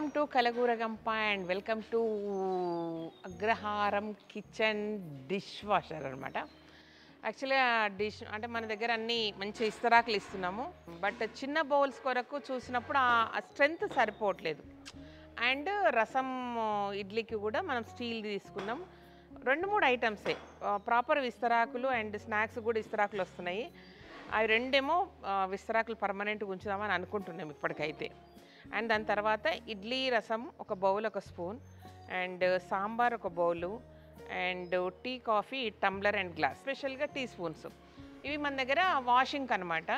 Welcome to Kalagooragampa and welcome to Agraharam kitchen dish washer అనమాట. యాక్చువల్గా dish అంటే మన దగ్గర అన్ని మంచి ఇస్తరాకులు ఇస్తున్నాము, బట్ చిన్న బౌల్స్ కొరకు చూసినప్పుడు ఆ స్ట్రెంగ్త్ సరిపోవట్లేదు. అండ్ రసం ఇడ్లీకి కూడా మనం స్టీల్ తీసుకున్నాం. 2-3 ఐటమ్సే ప్రాపర్ విస్తరాకులు అండ్ స్నాక్స్ కూడా ఇస్తరాకులు వస్తున్నాయి. అవి రెండేమో విస్తరాకులు పర్మనెంట్గా ఉంచుదామని అనుకుంటున్నాం ఇప్పటికైతే. అండ్ దాని తర్వాత ఇడ్లీ రసం ఒక బౌల్, ఒక స్పూన్, అండ్ సాంబార్ ఒక bowl, and tea coffee tumbler and glass, స్పెషల్గా టీ స్పూన్స్. ఇవి మన దగ్గర వాషింగ్ అనమాట.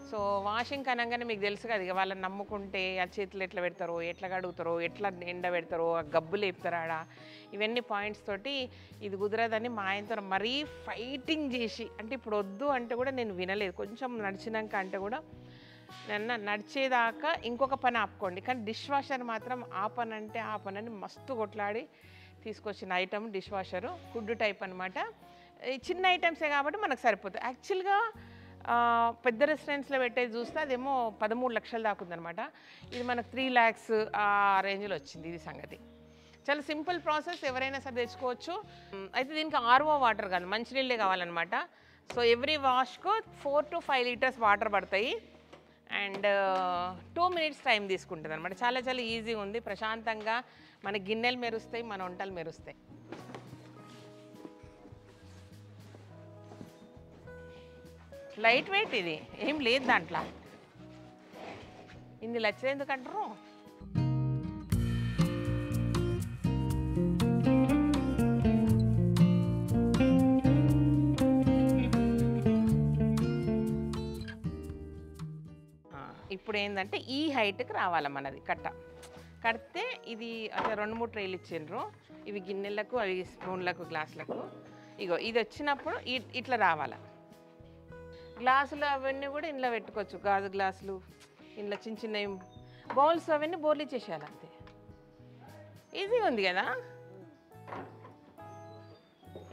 సో వాషింగ్ అనగానే మీకు తెలుసు కదా, ఇక వాళ్ళని నమ్ముకుంటే ఆ చేతులు ఎట్లా పెడతారో, ఎట్లా కడుగుతారో, ఎట్లా ఎండ పెడతారో, ఆ గబ్బులు లేపుతారాడా, ఇవన్నీ పాయింట్స్ తోటి ఇది కుదరదని మా ఆయనతో మరీ ఫైటింగ్ చేసి, అంటే ఇప్పుడు వద్దు అంటే కూడా నేను వినలేదు. కొంచెం నడిచినాక అంటే కూడా నడిచేదాకా ఇంకొక పని ఆపుకోండి, కానీ డిష్ వాషర్ మాత్రం ఆ పని అంటే ఆ పని అని మస్తు కొట్లాడి తీసుకొచ్చిన ఐటమ్ డిష్ వాషరు. కుడ్డు టైప్ అనమాట. ఈ చిన్న ఐటమ్సే కాబట్టి మనకు సరిపోతుంది. యాక్చువల్గా పెద్ద రెస్టారెంట్స్లో పెట్టేది చూస్తే అదేమో 13 లక్షలు దాకా ఉందనమాట. ఇది మనకు 3 lakhs ఆ రేంజ్లో వచ్చింది. ఇది సంగతి చాలా సింపుల్ ప్రాసెస్, ఎవరైనా సరే తెచ్చుకోవచ్చు. అయితే దీనికి RO వాటర్ కాదు, మంచినీళ్ళే కావాలన్నమాట. సో ఎవ్రీ వాష్కు 4 to 5 liters వాటర్ పడతాయి. అండ్ 2 minutes టైం తీసుకుంటుంది అనమాట. చాలా చాలా ఈజీగా ఉంది. ప్రశాంతంగా మన గిన్నెలు మెరుస్తాయి, మన వంటలు మెరుస్తాయి. లైట్ వెయిట్, ఇది ఏం లేదు దాంట్లో. ఇందులో వచ్చేది ఎందుకంటారు. ఇప్పుడు ఏంటంటే ఈ హైట్కి రావాలి మనది కట్ట. కడితే ఇది అట్లా 2-3 ట్రేలు ఇచ్చిండ్రు. ఇవి గిన్నెలకు, అవి స్పూన్లకు, గ్లాసులకు. ఇగో ఇది వచ్చినప్పుడు ఇట్లా రావాలి. గ్లాసులు అవన్నీ కూడా ఇంట్లో పెట్టుకోవచ్చు, గాజు గ్లాసులు, ఇంట్లో చిన్న చిన్న బౌల్స్ అవన్నీ బోర్లు ఇచ్చేసేయాలి అంతే. ఈజీగా ఉంది కదా,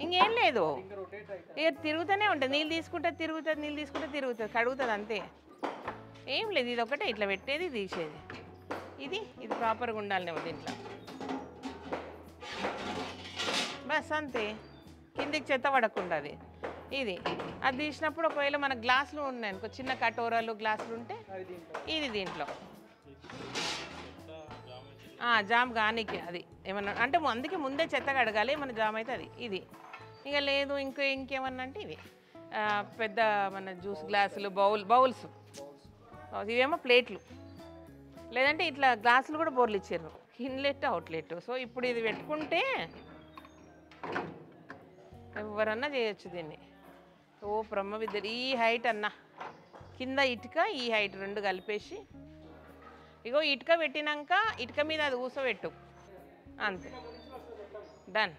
ఇంకేం లేదు. ఇక తిరుగుతూనే ఉంటుంది, నీళ్ళు తీసుకుంటే తిరుగుతుంది, నీళ్ళు తీసుకుంటే తిరుగుతుంది, కడుగుతుంది అంతే. ఏం లేదు, ఇది ఒకటే ఇట్లా పెట్టేది, తీసేది. ఇది ప్రాపర్గా ఉండాలనేమో దీంట్లో. బస్ అంతే, కిందికి చెత్త పడకుండా అది. అది తీసినప్పుడు ఒకవేళ మన గ్లాసులు ఉన్నాయి అనుకో, చిన్న కటోరాలు గ్లాసులు ఉంటే ఇది దీంట్లో జామ్ కానీకి. అది ఏమన్నా అంటే అందుకే ముందే చెత్త కడగాలి, ఏమన్నా జామ్ అయితే అది. ఇది ఇక లేదు ఇంకేమన్నా అంటే ఇవి పెద్ద మన జ్యూస్ గ్లాసులు, బౌల్స్ ఇవేమో ప్లేట్లు. లేదంటే ఇట్లా గ్లాసులు కూడా బోర్లు ఇచ్చారు, ఇన్లెట్ అవుట్లెట్. సో ఇప్పుడు ఇది పెట్టుకుంటే ఎవరన్నా చేయొచ్చు దీన్ని. ఓ బ్రహ్మ విద్యలు. ఈ హైట్ అన్న, కింద ఇటుక, ఈ హైట్ 2 కలిపేసి ఇగో ఇటుక పెట్టినాక ఇటుక మీద అది ఊసబెట్టు అంతే. Done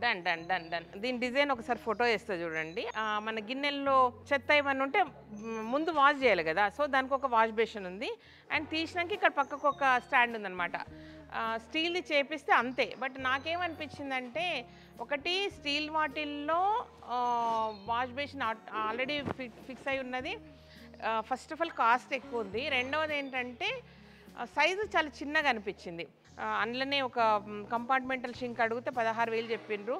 done done done done. దీని డిజైన్ ఒకసారి ఫోటో వేస్తే చూడండి. మన గిన్నెల్లో చెత్త ఏమన్నా ఉంటే ముందు వాష్ చేయాలి కదా, సో దానికి ఒక వాష్ బేసిన్ ఉంది. అండ్ తీసినాక ఇక్కడ పక్కకు ఒక స్టాండ్ ఉందన్నమాట. స్టీల్ది చేపిస్తే అంతే. బట్ నాకేమనిపించిందంటే, ఒకటి స్టీల్ వాటిల్లో వాష్ బేసిన్ ఆల్రెడీ ఫిక్స్ అయి ఉన్నది. ఫస్ట్ ఆఫ్ ఆల్ కాస్ట్ ఎక్కువ ఉంది. రెండవది ఏంటంటే సైజు చాలా చిన్నగా అనిపించింది. అందులోనే ఒక కంపార్ట్మెంటల్ షింక్ అడిగితే 16,000 చెప్పిండ్రు.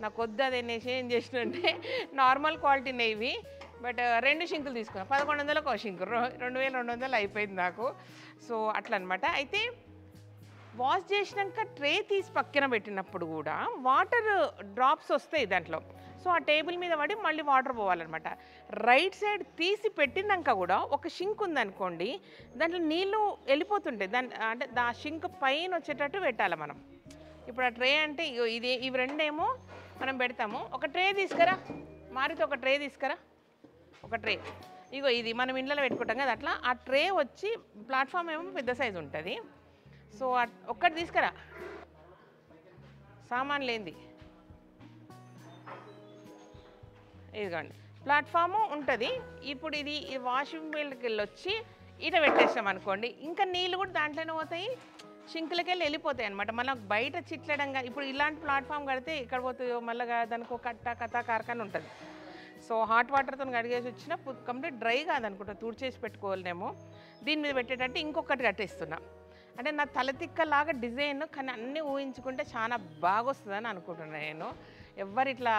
నాకు వద్దు. అది అనేసి ఏం చేసినంటే నార్మల్ క్వాలిటీనే ఇవి, బట్ 2 షింకులు తీసుకున్నాను. 1100కు ఒక షింకు, 2200 అయిపోయింది నాకు. సో అట్లా అనమాట. అయితే వాష్ చేసినాక ట్రే తీసి పక్కన పెట్టినప్పుడు కూడా వాటర్ డ్రాప్స్ వస్తాయి దాంట్లో. సో ఆ టేబుల్ మీద పడి మళ్ళీ వాటర్ పోవాలన్నమాట. రైట్ సైడ్ తీసి పెట్టినాక కూడా ఒక షింక్ ఉందనుకోండి, దాంట్లో నీళ్ళు వెళ్ళిపోతుంటాయి. అంటే ఆ షింక్ పైన వచ్చేటట్టు పెట్టాలి మనం. ఇప్పుడు ఆ ట్రే అంటే ఇవి రెండేమో మనం పెడతాము. ఒక ట్రే తీసుకురా, మారితే ఒక ట్రే తీసుకురా. ఒక ట్రే ఇగో ఇది మనం ఇంట్లో పెట్టుకుంటాం కదా, అట్లా ఆ ట్రే వచ్చి ప్లాట్ఫామ్ ఏమో పెద్ద సైజు ఉంటుంది. సో ఒక్కటి తీసుకురా, సామాన్ లేనిది. ఇదిగోండి ప్లాట్ఫాము ఉంటుంది. ఇప్పుడు ఇది వాషింగ్ మిషన్కి వెళ్ళి వచ్చి ఇట పెట్టేసాం అనుకోండి, ఇంకా నీళ్ళు కూడా దాంట్లోనే పోతాయి, షింకులకి వెళ్ళిపోతాయి అనమాట. మళ్ళీ బయట చిట్లడంగా ఇప్పుడు ఇలాంటి ప్లాట్ఫామ్ కడితే ఇక్కడ పోతాయో మళ్ళీ దానికి ఒక కథ కార్ఖాన ఉంటుంది. సో హాట్ వాటర్తో కడిగేసి వచ్చిన కంప్లీట్ డ్రై కాదనుకుంటా, తుడిచేసి పెట్టుకోవాలనేమో. దీని మీద పెట్టేటట్టు ఇంకొకటి కట్టేస్తున్నా. అంటే నా తలతిక్కలాగా డిజైన్, కానీ అన్నీ ఊహించుకుంటే చాలా బాగా వస్తుందని అనుకుంటున్నాను నేను. ఎవ్వరు ఇట్లా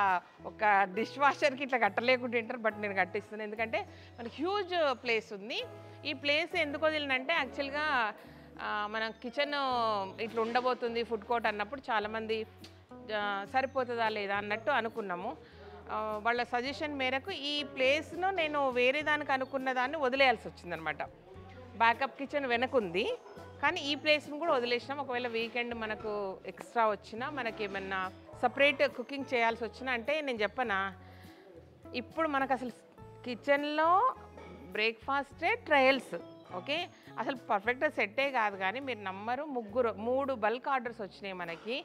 ఒక డిష్ వాషర్కి ఇట్లా కట్టలేకుండా ఉంటారు, బట్ నేను కట్టిస్తున్నాను. ఎందుకంటే మనకి హ్యూజ్ ప్లేస్ ఉంది. ఈ ప్లేస్ ఎందుకు వదిలినంటే యాక్చువల్గా మనం కిచెన్ ఇట్లా ఉండబోతుంది ఫుడ్ కోర్ట్ అన్నప్పుడు చాలామంది సరిపోతుందా లేదా అన్నట్టు అనుకున్నాము. వాళ్ళ సజెషన్ మేరకు ఈ ప్లేస్ను నేను వేరే దానికి అనుకున్న దాన్ని వదిలేయాల్సి వచ్చిందనమాట. బ్యాకప్ కిచెన్ వెనకుంది, కానీ ఈ ప్లేస్ను కూడా వదిలేసినాం. ఒకవేళ వీకెండ్ మనకు ఎక్స్ట్రా వచ్చినా, మనకి ఏమన్నా సపరేట్ కుకింగ్ చేయాల్సి వచ్చినా, అంటే నేను చెప్పనా, ఇప్పుడు మనకు అసలు కిచెన్లో బ్రేక్ఫాస్టే ట్రయల్స్. ఓకే, అసలు పర్ఫెక్ట్గా సెట్టే కాదు, కానీ మీరు నమ్మరు, 3 బల్క్ ఆర్డర్స్ వచ్చినాయి మనకి.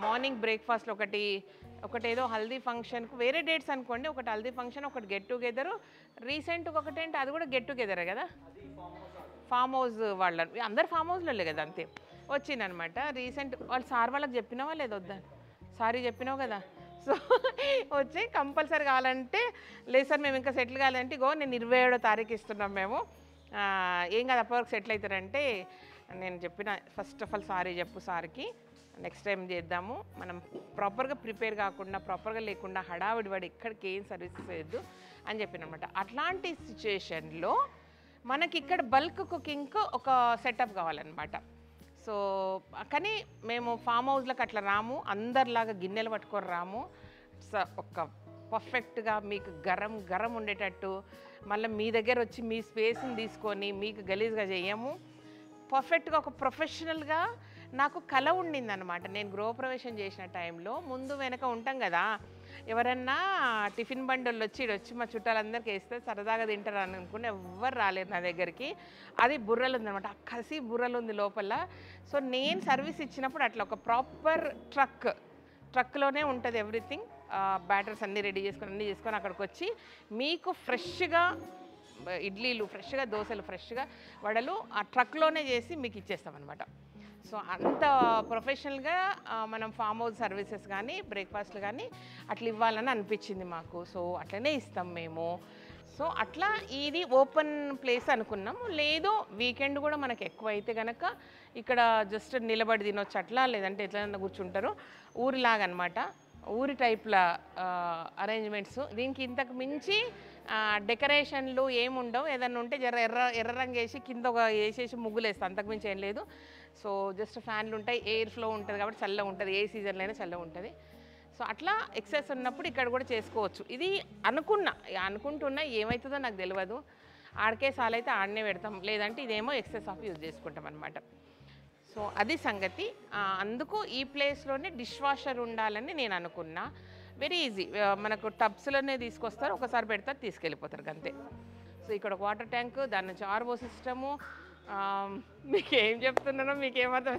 మార్నింగ్ బ్రేక్ఫాస్ట్లో ఒకటేదో హల్దీ ఫంక్షన్కు, వేరే డేట్స్ అనుకోండి, ఒకటి హల్దీ ఫంక్షన్, ఒకటి గెట్ టుగెదరు, రీసెంట్గా ఒకటేంటి అది కూడా గెట్ టుగెదరే కదా, ఫామ్ హౌస్ వాళ్ళ, అందరు ఫామ్ హౌస్లో కదా, అంతే వచ్చిందనమాట. రీసెంట్ వాళ్ళు సార్ వాళ్ళకి చెప్పినావా లేదు, వద్దా సారీ చెప్పినావు కదా. సో వచ్చి కంపల్సరీ కావాలంటే, లేదు సార్ మేము ఇంకా సెటిల్ కావాలంటే, ఇగో నేను 27వ తారీఖు ఇస్తున్నాం మేము, ఏం కాదు అప్పటివరకు సెటిల్ అవుతారంటే, నేను చెప్పిన ఫస్ట్ ఆఫ్ ఆల్ సారీ చెప్పు సార్కి, నెక్స్ట్ టైం చేద్దాము, మనం ప్రాపర్గా ప్రిపేర్ కాకుండా, ప్రాపర్గా లేకుండా హడావిడివాడి ఎక్కడికి ఏం సర్వీసెస్ చేయొద్దు అని చెప్పినమాట. అట్లాంటి సిచ్యుయేషన్లో మనకి ఇక్కడ బల్క్ కుకింగ్కి ఒక సెటప్ కావాలన్నమాట. సో కానీ మేము ఫామ్ హౌస్లకు అట్లా రాము, అందరిలాగా గిన్నెలు పట్టుకొని రాము. ఒక పర్ఫెక్ట్గా మీకు గరం ఉండేటట్టు, మళ్ళీ మీ దగ్గర వచ్చి మీ స్పేస్ని తీసుకొని మీకు గలీజ్గా చేయము. పర్ఫెక్ట్గా ఒక ప్రొఫెషనల్గా నాకు కళ ఉండిందనమాట. నేను గృహప్రవేశం చేసిన టైంలో ముందు వెనక ఉంటాం కదా, ఎవరన్నా టిఫిన్ బండి వచ్చి మా చుట్టాలందరికీ వేస్తే సరదాగా తింటారు అని అనుకుని ఎవ్వరు రాలేరు నా దగ్గరికి. అది బుర్రలు ఉందనమాట, కసి బుర్రలు ఉంది లోపల. సో నేను సర్వీస్ ఇచ్చినప్పుడు అట్లా ఒక ప్రాపర్ ట్రక్లోనే ఉంటుంది ఎవ్రీథింగ్, బ్యాటర్స్ అన్నీ రెడీ చేసుకొని అక్కడికి వచ్చి మీకు ఫ్రెష్గా ఇడ్లీలు, ఫ్రెష్గా దోశలు, ఫ్రెష్గా వడలు ఆ ట్రక్లోనే చేసి మీకు ఇచ్చేస్తామన్నమాట. సో అంత ప్రొఫెషనల్గా మనం ఫామ్ హౌస్ సర్వీసెస్ కానీ బ్రేక్ఫాస్ట్లు కానీ అట్లా ఇవ్వాలని అనిపించింది మాకు. సో అట్లనే ఇస్తాం మేము. సో అట్లా ఇది ఓపెన్ ప్లేస్ అనుకున్నాం. లేదు వీకెండ్ కూడా మనకు ఎక్కువ అయితే కనుక ఇక్కడ జస్ట్ నిలబడి తినొచ్చు అట్లా, లేదంటే ఎట్లన్నా కూర్చుంటారు, ఊరిలాగా అనమాట, ఊరి టైప్ల అరేంజ్మెంట్స్. దీనికి ఇంతకు మించి డెకరేషన్లు ఏముండవు, ఏదన్నా ఉంటే ఎర్ర రంగు వేసి కింద వేసేసి ముగ్గులు వేస్తాం, అంతకుమించి ఏం లేదు. సో జస్ట్ ఫ్యాన్లు ఉంటాయి, ఎయిర్ ఫ్లో ఉంటుంది కాబట్టి చల్లగా ఉంటుంది, ఏ సీజన్లో అయినా చల్లగా ఉంటుంది. సో అట్లా ఎక్సెస్ ఉన్నప్పుడు ఇక్కడ కూడా చేసుకోవచ్చు. ఇది అనుకుంటున్నా, ఏమవుతుందో నాకు తెలియదు. ఆడికే సాలైతే ఆడనే పెడతాం, లేదంటే ఇదేమో ఎక్సెస్ ఆఫ్ యూజ్ చేసుకుంటాం అనమాట. సో అది సంగతి. అందుకు ఈ ప్లేస్లోనే డిష్ వాషర్ ఉండాలని నేను అనుకున్నా. వెరీ ఈజీ, మనకు టబ్స్లోనే తీసుకొస్తారు, ఒకసారి పెడతారు తీసుకెళ్ళిపోతారు అంతే. సో ఇక్కడ ఒక వాటర్ ట్యాంక్, దాని నుంచి ఆర్ఓ సిస్టము. మీకు ఏం చెప్తున్నానో మీకేమర్థం,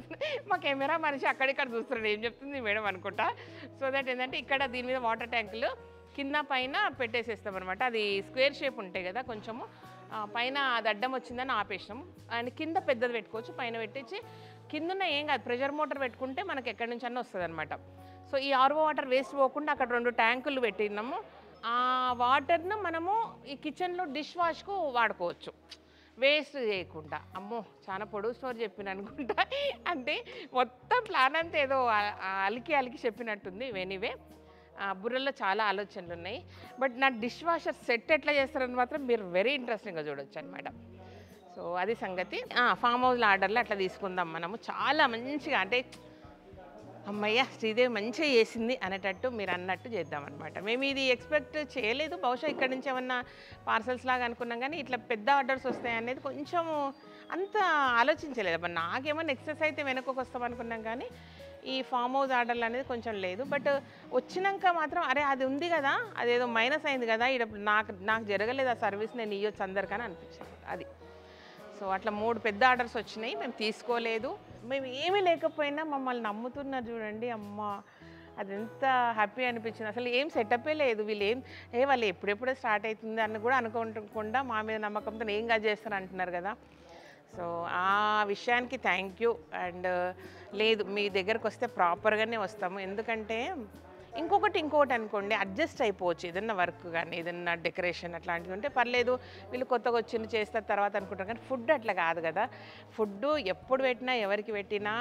మా కెమెరా మనిషి అక్కడిక్కడ చూస్తున్నాడు ఏం చెప్తుంది మేడం అనుకుంటా. సో దట్ ఏంటంటే ఇక్కడ దీని మీద వాటర్ ట్యాంకులు కింద పైన పెట్టేసేస్తాం అనమాట. అది స్క్వేర్ షేప్ ఉంటాయి కదా, కొంచెము పైన అది అడ్డం వచ్చిందని ఆపేసినాము. అండ్ కింద పెద్దది పెట్టుకోవచ్చు, పైన పెట్టేసి కిందన్న ఏం కాదు, ప్రెషర్ మోటార్ పెట్టుకుంటే మనకి ఎక్కడి నుంచి అన్న వస్తుంది అనమాట. సో ఈ ఆర్ఓ వాటర్ వేస్ట్ పోకుండా అక్కడ 2 ట్యాంకులు పెట్టినాము. ఆ వాటర్ను మనము ఈ కిచెన్లో డిష్ వాష్కు వాడుకోవచ్చు, వేస్ట్ చేయకుండా. అమ్మో చాలా పొడవు స్టోరీ చెప్పిన అనుకుంటా, అంటే మొత్తం ప్లాన్ అంతా ఏదో అలికి చెప్పినట్టుంది. ఎనీవే బుర్రలో చాలా ఆలోచనలు ఉన్నాయి. బట్ నా డిష్ వాషర్ సెట్ ఎట్లా చేస్తారని మాత్రం మీరు వెరీ ఇంట్రెస్టింగ్గా చూడొచ్చు అనమాట. సో అది సంగతి. ఫామ్ హౌస్లో ఆర్డర్లో అట్లా తీసుకుందాం మనము, చాలా మంచిగా, అంటే అమ్మయ్య శ్రీదేవి మంచిగా చేసింది అనేటట్టు మీరు అన్నట్టు చేద్దామన్నమాట. మేము ఇది ఎక్స్పెక్ట్ చేయలేదు, బహుశా ఇక్కడ నుంచి ఏమన్నా పార్సల్స్ లాగా అనుకున్నాం, కానీ ఇట్లా పెద్ద ఆర్డర్స్ వస్తాయి అనేది కొంచెం అంత ఆలోచించలేదు. మరి నాకేమన్నా ఎక్సెస్ అయితే వెనక్కి వస్తాం అనుకున్నాం, కానీ ఈ ఫామ్ హౌస్ ఆర్డర్లు అనేది కొంచెం లేదు. బట్ వచ్చినాక మాత్రం అరే అది ఉంది కదా, అదేదో మైనస్ అయింది కదా, ఇక్కడ నాకు జరగలేదు ఆ సర్వీస్, నేను ఇవ్వచ్చు అందరికని అనిపించింది అది. సో అట్లా 3 పెద్ద ఆర్డర్స్ వచ్చినాయి, మేము తీసుకోలేదు. మేము ఏమీ లేకపోయినా మమ్మల్ని నమ్ముతున్నారు చూడండి, అమ్మ అది ఎంత హ్యాపీ అనిపించింది. అసలు ఏం సెటప్పే లేదు, వాళ్ళు ఎప్పుడెప్పుడే స్టార్ట్ అవుతుంది అని కూడా అనుకోకుండా మా మీద నమ్మకంతో ఏం కాదు చేస్తారు అంటున్నారు కదా. సో ఆ విషయానికి థ్యాంక్ యూ. అండ్ లేదు మీ దగ్గరకు వస్తే ప్రాపర్గానే వస్తాము, ఎందుకంటే ఇంకొకటి అనుకోండి, అడ్జస్ట్ అయిపోవచ్చు. ఏదన్నా వర్క్ కానీ ఏదన్నా డెకరేషన్ అట్లాంటివి ఉంటే పర్లేదు, వీళ్ళు కొత్తగా వచ్చింది చేస్తారు తర్వాత అనుకుంటారు. కానీ ఫుడ్ అట్లా కాదు కదా. ఫుడ్ ఎప్పుడు పెట్టినా ఎవరికి పెట్టినా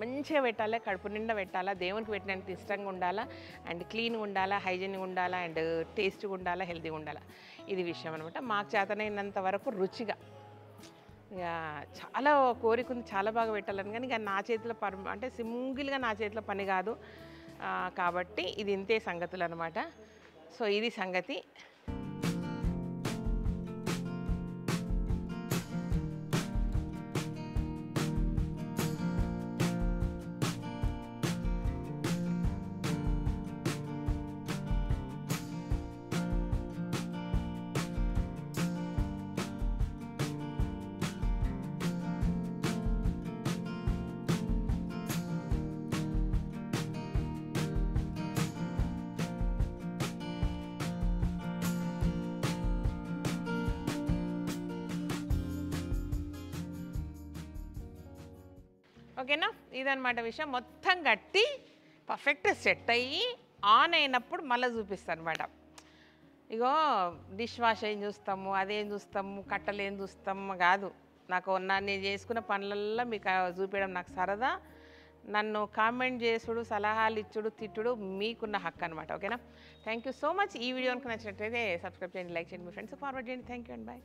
మంచిగా పెట్టాలి, కడుపు నిండా పెట్టాలా, దేవునికి పెట్టినంత ఇష్టంగా ఉండాలా, అండ్ క్లీన్గా ఉండాలా, హైజీన్గా ఉండాలా, అండ్ టేస్ట్గా ఉండాలా, హెల్తీగా ఉండాలా. ఇది విషయం అనమాట. మాకు చేతనైనంత వరకు రుచిగా, ఇక చాలా కోరిక ఉంది చాలా బాగా పెట్టాలని, కానీ ఇక నా చేతిలో అంటే సింగిల్గా నా చేతిలో పని కాదు. కాబట్టి ఇది ఇంతే సంగతులు అనమాట. సో ఇది సంగతి. ఓకేనా, ఇదనమాట విషయం. మొత్తం కట్టి పర్ఫెక్ట్ సెట్ అయ్యి ఆన్ అయినప్పుడు మళ్ళీ చూపిస్తాను అనమాట. ఇగో డిష్ వాష్ ఏం చూస్తాము, అదేం చూస్తాము, కట్టలు ఏం చూస్తాము కాదు. నేను చేసుకున్న పనులల్లో మీకు చూపించడం నాకు సరదా. నన్ను కామెంట్ చేసుడు, సలహాలు ఇచ్చుడు, తిట్టుడు మీకున్న హక్కు అనమాట. ఓకేనా, థ్యాంక్ యూ సో మచ్. ఈ వీడియో కనుక నచ్చినట్లయితే సబ్స్క్రైబ్ చేయండి, లైక్ చేయండి, మీ ఫ్రెండ్స్ ఫార్వర్డ్ చేయండి. Thank you and bye.